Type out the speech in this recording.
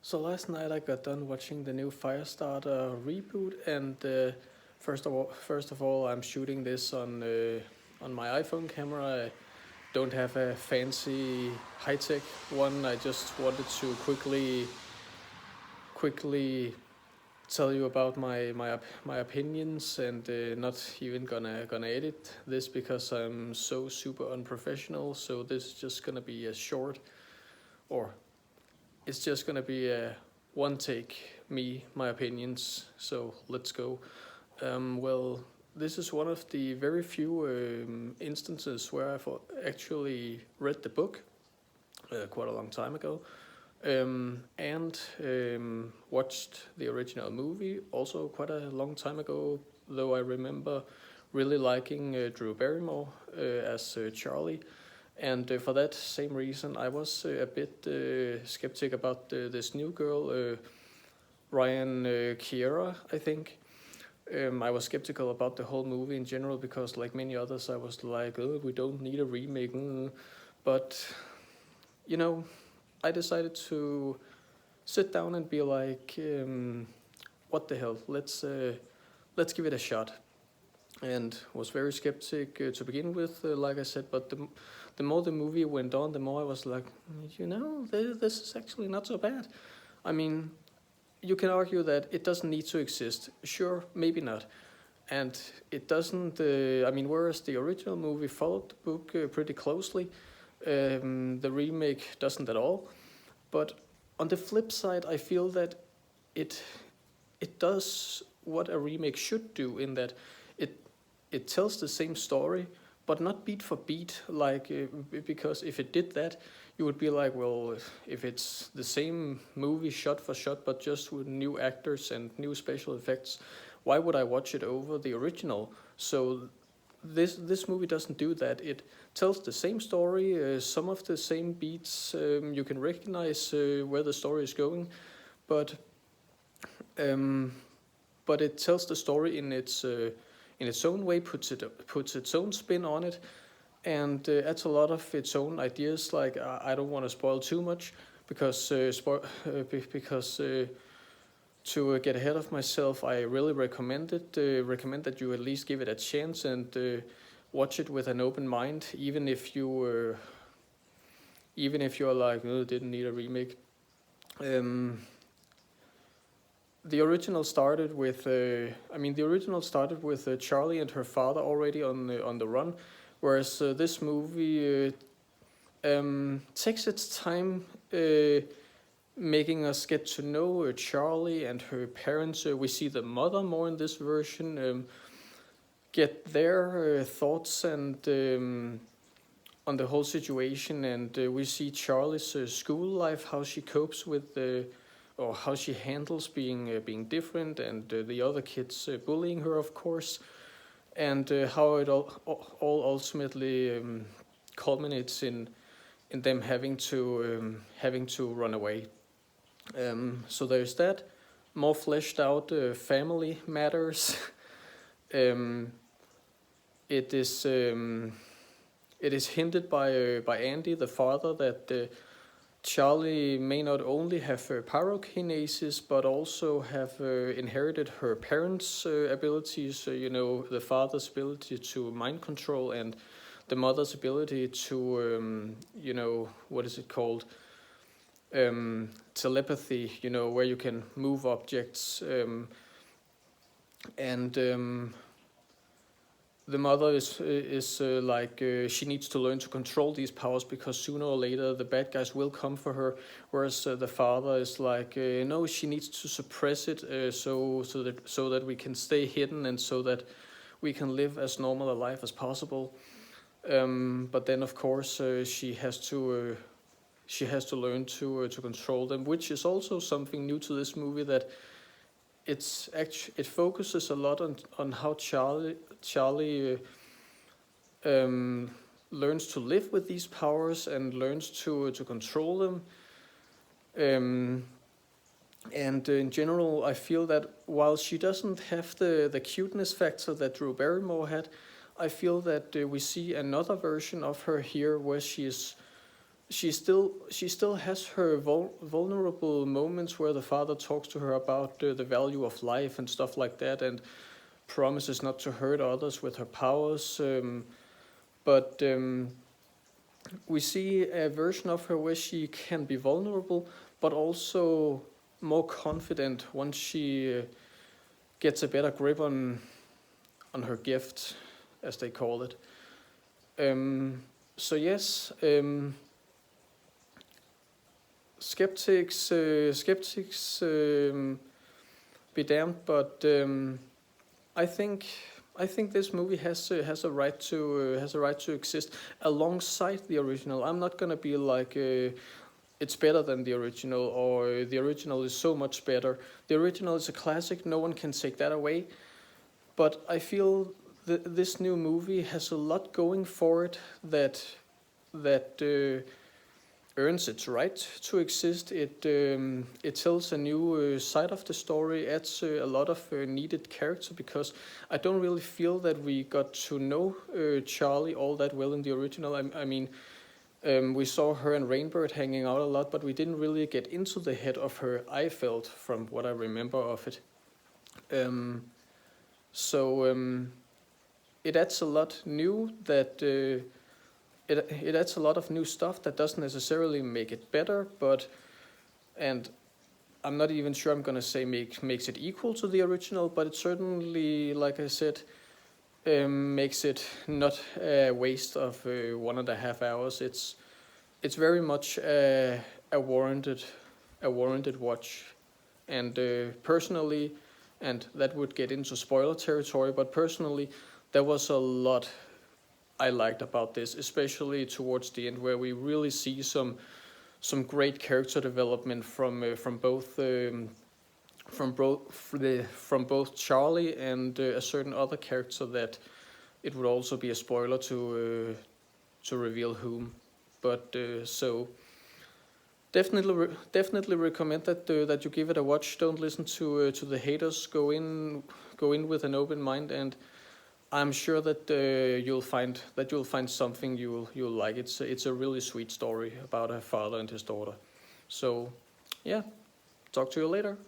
So last night I got done watching the new Firestarter reboot, and first of all, I'm shooting this on my iPhone camera. I don't have a fancy high-tech one. I just wanted to quickly tell you about my opinions, and not even gonna edit this because I'm so super unprofessional. So this is just gonna be a short, or it's just gonna be a one take, my opinions. So let's go. Well, this is one of the very few instances where I've actually read the book quite a long time ago, and watched the original movie also quite a long time ago. Though I remember really liking Drew Barrymore as Charlie. And for that same reason, I was a bit skeptic about this new girl, Ryan Kiera, I think. I was skeptical about the whole movie in general because, like many others, I was like, oh, we don't need a remake. But, you know, I decided to sit down and be like, what the hell? Let's give it a shot. And was very skeptic to begin with, like I said, but the more the movie went on, the more I was like, this is actually not so bad. I mean, you can argue that it doesn't need to exist. Sure, maybe not. And it doesn't, whereas the original movie followed the book pretty closely, the remake doesn't at all. But on the flip side, I feel that it does what a remake should do, in that it tells the same story, but not beat for beat, because if it did that, you would be like, well, if it's the same movie shot for shot, but just with new actors and new special effects, why would I watch it over the original? So this movie doesn't do that. It tells the same story, some of the same beats. You can recognize where the story is going, but it tells the story in its own way, puts its own spin on it, and adds a lot of its own ideas. Like, I don't want to spoil too much because to get ahead of myself, I really recommend that you at least give it a chance and watch it with an open mind, even if you're like, oh, didn't need a remake. The original started with Charlie and her father already on the run, whereas this movie takes its time making us get to know Charlie and her parents. We see the mother more in this version, get their thoughts and on the whole situation, and we see Charlie's school life, how she copes with or how she handles being different, and the other kids bullying her, of course, and how it all ultimately culminates in them having to run away. So there's that. More fleshed out family matters. It is hinted by Andy, the father, that Charlie may not only have pyrokinesis, but also have inherited her parents' abilities. The father's ability to mind control and the mother's ability to, what is it called? Telepathy. Where you can move objects, and the mother is like, she needs to learn to control these powers because sooner or later the bad guys will come for her. Whereas the father is like, no, she needs to suppress it so that we can stay hidden and so that we can live as normal a life as possible. But then, of course, she has to learn to control them, which is also something new to this movie, that it focuses a lot on how Charlie learns to live with these powers and learns to control them. And in general, I feel that while she doesn't have the cuteness factor that Drew Barrymore had, I feel that we see another version of her here where she is she still has her vulnerable moments where the father talks to her about the value of life and stuff like that, and promises not to hurt others with her powers. But we see a version of her where she can be vulnerable, but also more confident once she gets a better grip on her gift, as they call it. So yes, skeptics be damned, but I think this movie has a right to exist alongside the original. I'm not gonna be like it's better than the original, or the original is so much better. The original is a classic; no one can take that away. But I feel this new movie has a lot going for it that earns its right to exist. It tells a new side of the story, adds a lot of needed character, because I don't really feel that we got to know Charlie all that well in the original. I mean, we saw her and Rainbird hanging out a lot, but we didn't really get into the head of her, I felt, from what I remember of it. So it adds a lot new that it adds a lot of new stuff that doesn't necessarily make it better, and I'm not even sure I'm gonna say makes it equal to the original, but it certainly, like I said, makes it not a waste of 1.5 hours. It's very much a warranted watch, and personally, and that would get into spoiler territory, but personally, there was a lot I liked about this, especially towards the end, where we really see some great character development from both Charlie and a certain other character that it would also be a spoiler to reveal whom. But so definitely recommend that you give it a watch. Don't listen to the haters. Go in with an open mind, and I'm sure that you'll find something you'll like. It's a really sweet story about a father and his daughter. So, yeah, talk to you later.